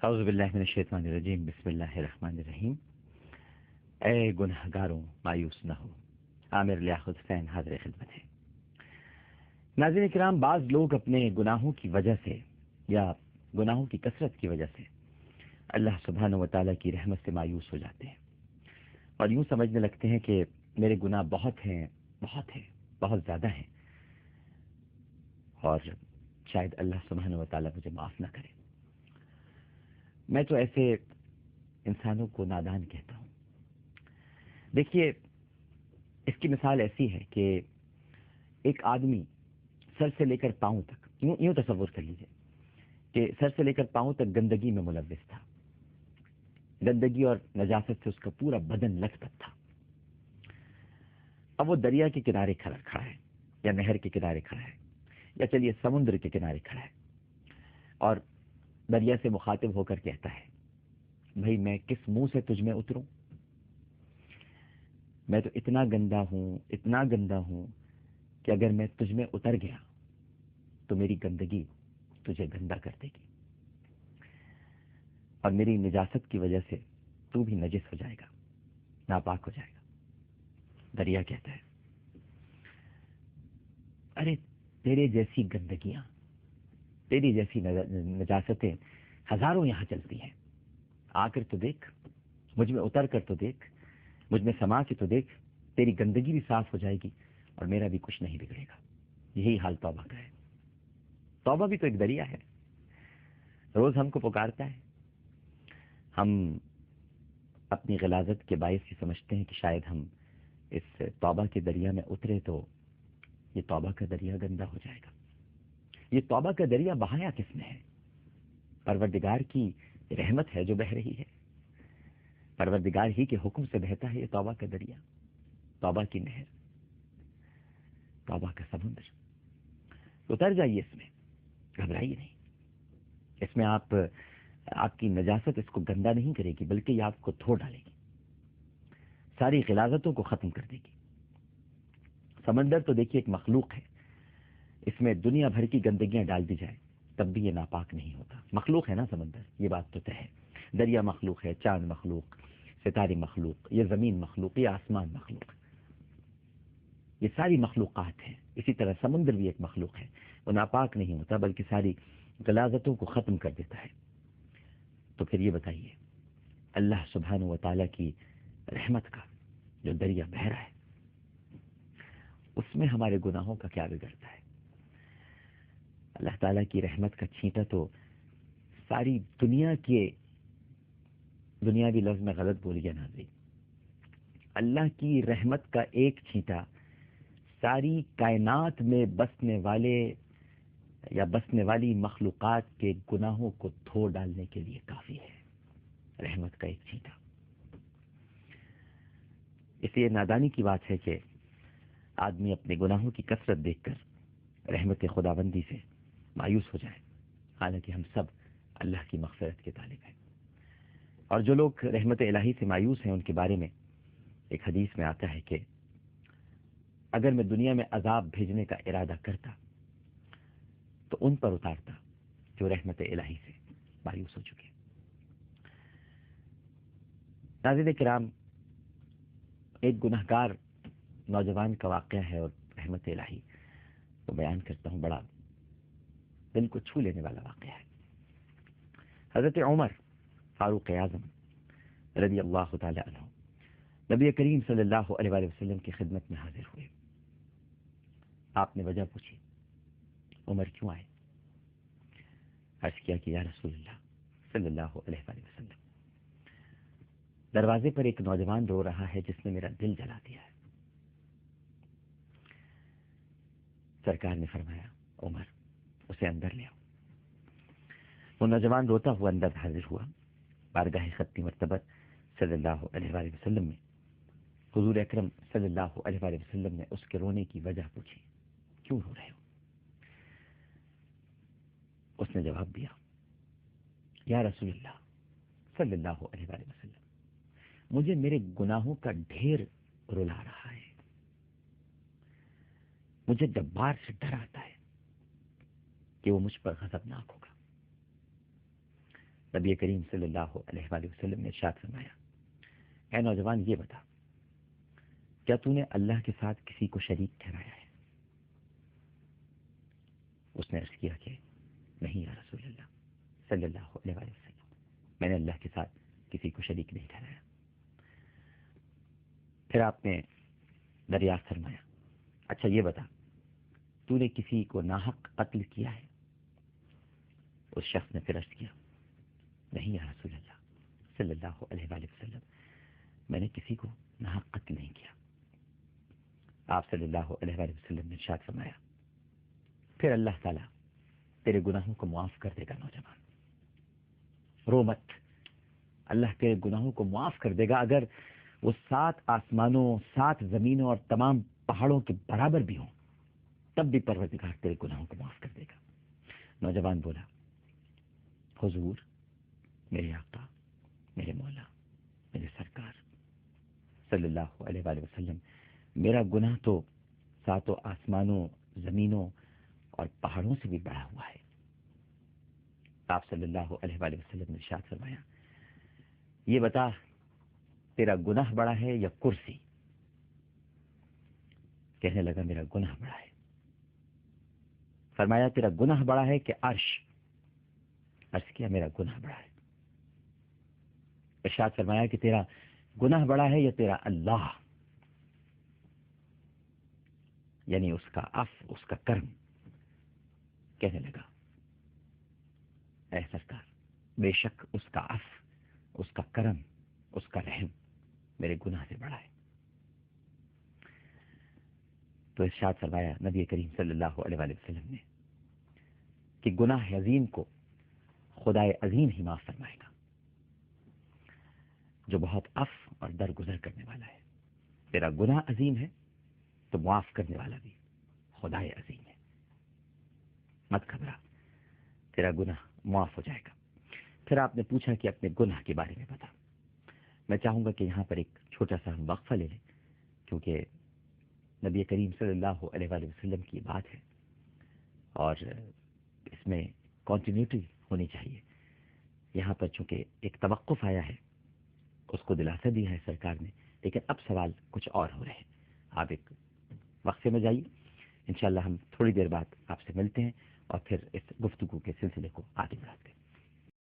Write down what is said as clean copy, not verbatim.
اعوذ باللہ من الشیطان الرجیم، بسم اللہ الرحمن الرحیم۔ اے گنہگاروں مایوس نہ ہو، عامر لیاقت حسین حاضر خدمت ہے۔ ناظرین کرام، بعض لوگ اپنے گناہوں کی وجہ سے یا گناہوں کی کثرت کی وجہ سے اللہ سبحانہ و تعالیٰ کی رحمت سے مایوس ہو جاتے ہیں اور یوں سمجھنے لگتے ہیں کہ میرے گناہ بہت ہیں، بہت زیادہ ہیں، اور شاید اللہ سبحانہ و تعالیٰ مجھے معاف نہ کرے۔ میں تو ایسے انسانوں کو نادان کہتا ہوں۔ دیکھیے، اس کی مثال ایسی ہے کہ ایک آدمی سر سے لے کر پاؤں تک، یوں تصور کر لیجئے کہ سر سے لے کر پاؤں تک گندگی میں ملوث تھا، گندگی اور نجاست سے اس کا پورا بدن لت پت تھا۔ اب وہ دریا کے کنارے کھڑا ہے یا نہر کے کنارے کھڑا ہے یا چلیے سمندر کے کنارے کھڑا ہے، اور دریا سے مخاطب ہو کر کہتا ہے، بھائی میں کس منہ سے تجھ میں اتروں؟ میں تو اتنا گندا ہوں کہ اگر میں تجھ میں اتر گیا تو میری گندگی تجھے گندا کر دے گی، اور میری نجاست کی وجہ سے تو بھی نجس ہو جائے گا، ناپاک ہو جائے گا۔ دریا کہتا ہے، ارے تیرے جیسی گندگیاں، تیری جیسی نجاستیں ہزاروں یہاں چلتی ہیں، آ کر تو دیکھ، مجھ میں اتر کر تو دیکھ، مجھ میں سما کے تو دیکھ، تیری گندگی بھی صاف ہو جائے گی اور میرا بھی کچھ نہیں بگڑے گا۔ یہی حال توبہ کا ہے۔ توبہ بھی تو ایک دریا ہے، روز ہم کو پکارتا ہے۔ ہم اپنی غلاظت کے باعث یہ سمجھتے ہیں کہ شاید ہم اس توبہ کے دریا میں اترے تو یہ توبہ کا دریا گندا ہو جائے گا۔ یہ توبہ کا دریا بہایا کس نے ہے؟ پروردگار کی رحمت ہے جو بہہ رہی ہے، پروردگار ہی کے حکم سے بہتا ہے یہ توبہ کا دریا، توبہ کی نہر، توبہ کا سمندر۔ اتر جائیے اس میں، گھبرائیے نہیں۔ اس میں آپ کی نجاست اس کو گندا نہیں کرے گی، بلکہ یہ آپ کو دھو ڈالے گی، ساری غلاظتوں کو ختم کر دے گی۔ سمندر تو دیکھیے ایک مخلوق ہے، اس میں دنیا بھر کی گندگیاں ڈال دی جائے تب بھی یہ ناپاک نہیں ہوتا۔ مخلوق ہے نا سمندر، یہ بات تو طے ہے۔ دریا مخلوق ہے، چاند مخلوق، ستارے مخلوق، یہ زمین مخلوق، یہ آسمان مخلوق، یہ ساری مخلوقات ہیں۔ اسی طرح سمندر بھی ایک مخلوق ہے، وہ ناپاک نہیں ہوتا بلکہ ساری غلاظتوں کو ختم کر دیتا ہے۔ تو پھر یہ بتائیے، اللہ سبحانہ و تعالیٰ کی رحمت کا جو دریا بہہ رہا ہے، اس میں ہمارے گناہوں کا کیا بگڑتا ہے؟ اللہ تعالیٰ کی رحمت کا چھینٹا تو ساری دنیاوی لفظ میں غلط بول گیا ناظرین، اللہ کی رحمت کا ایک چھینٹا ساری کائنات میں بسنے والی مخلوقات کے گناہوں کو دھو ڈالنے کے لیے کافی ہے۔ رحمت کا ایک چھینٹا۔ اس لیے نادانی کی بات ہے کہ آدمی اپنے گناہوں کی کثرت دیکھ کر رحمت خداوندی سے مایوس ہو جائے، حالانکہ ہم سب اللہ کی مغفرت کے طالب ہیں۔ اور جو لوگ رحمت الہی سے مایوس ہیں، ان کے بارے میں ایک حدیث میں آتا ہے کہ اگر میں دنیا میں عذاب بھیجنے کا ارادہ کرتا تو ان پر اتارتا جو رحمت الہی سے مایوس ہو چکے۔ ناظرین کرام، ایک گنہگار نوجوان کا واقعہ ہے اور رحمت الہی کو بیان کرتا ہوں، بڑا دل کو چھو لینے والا واقعہ ہے۔ حضرت عمر فاروق اعظم رضی اللہ تعالی عنہ نبی کریم صلی اللہ علیہ وآلہ وسلم کی خدمت میں حاضر ہوئے۔ آپ نے وجہ پوچھی، عمر کیوں آئے؟ عرض کیا کہ یا رسول اللہ صلی اللہ علیہ وآلہ وسلم، دروازے پر ایک نوجوان رو رہا ہے جس نے میرا دل جلا دیا ہے۔ سرکار نے فرمایا، عمر اسے اندر لے آؤ۔ وہ نوجوان روتا ہوا اندر حاضر ہوا۔ بارگاہ ختمی مرتبہ صلی اللہ علیہ وآلہ وسلم میں حضور اکرم صلی اللہ علیہ وآلہ وسلم نے اس کے رونے کی وجہ پوچھی، کیوں رو رہے ہو؟ اس نے جواب دیا، یا رسول اللہ صلی اللہ علیہ وآلہ وسلم، مجھے میرے گناہوں کا ڈھیر رلا رہا ہے، مجھے جبار سے ڈر آتا ہے کہ وہ مجھ پر غضبناک ہوگا۔ نبی کریم صلی اللہ علیہ وآلہ وسلم نے ارشاد فرمایا، اے نوجوان یہ بتا، کیا تو نے اللہ کے ساتھ کسی کو شریک ٹھہرایا ہے؟ اس نے عرض کیا کہ نہیں یا رسول اللہ صلی اللہ علیہ وآلہ وسلم، میں نے اللہ کے ساتھ کسی کو شریک نہیں ٹھہرایا۔ پھر آپ نے دریافت فرمایا، اچھا یہ بتا، تو نے کسی کو ناحق قتل کیا ہے؟ اس شخص نے پھر عرض کیا، نہیں یا رسول اللہ صلی اللہ علیہ وآلہ وسلم، میں نے کسی کو ناحق قتل نہیں کیا۔ آپ صلی اللہ علیہ وآلہ وسلم نے ارشاد فرمایا، پھر اللہ تعالیٰ تیرے گناہوں کو معاف کر دے گا نوجوان، رو مت، اللہ تیرے گناہوں کو معاف کر دے گا، اگر وہ 7 آسمانوں 7 زمینوں اور تمام پہاڑوں کے برابر بھی ہوں تب بھی پروردگار تیرے گناہوں کو معاف کر دے گا۔ نوجوان بولا، حضور میرے آقا، میرے مولا، میرے سرکار صلی اللہ علیہ وآلہ وسلم، میرا گناہ تو 7 آسمانوں زمینوں اور پہاڑوں سے بھی بڑا ہوا ہے۔ آپ صلی اللہ علیہ وآلہ وسلم نے ارشاد فرمایا، یہ بتا تیرا گناہ بڑا ہے یا کرسی؟ کہنے لگا میرا گناہ بڑا ہے۔ فرمایا تیرا گناہ بڑا ہے کہ عرش؟ عرض کیا میرا گناہ بڑا ہے۔ ارشاد فرمایا کہ تیرا گناہ بڑا ہے یا تیرا اللہ، یعنی اس کا عفو، اس کا کرم؟ کہنے لگا اے سرکار، بے شک اس کا عفو، اس کا کرم، اس کا رحم میرے گناہ سے بڑا ہے۔ تو ارشاد فرمایا نبی کریم صلی اللہ علیہ وآلہ وسلم نے کہ گناہ عظیم کو خدائے عظیم ہی معاف فرمائے گا، جو بہت عفو اور درگزر کرنے والا ہے۔ تیرا گناہ عظیم ہے تو معاف کرنے والا بھی خدائے عظیم ہے، مت گھبرا، تیرا گناہ معاف ہو جائے گا۔ پھر آپ نے پوچھا کہ اپنے گناہ کے بارے میں بتا۔ میں چاہوں گا کہ یہاں پر ایک چھوٹا سا وقفہ لے لیں، کیونکہ نبی کریم صلی اللہ علیہ وآلہ وسلم کی بات ہے اور اس میں کنٹینیوٹی ہونی چاہیے۔ یہاں پر چونکہ ایک توقف آیا ہے، اس کو دلاسا دیا ہے سرکار نے، لیکن اب سوال کچھ اور ہو رہے ہیں۔ آپ ایک وقفے میں جائیے، انشاءاللہ ہم تھوڑی دیر بعد آپ سے ملتے ہیں اور پھر اس گفتگو کے سلسلے کو آگے بڑھاتے ہیں۔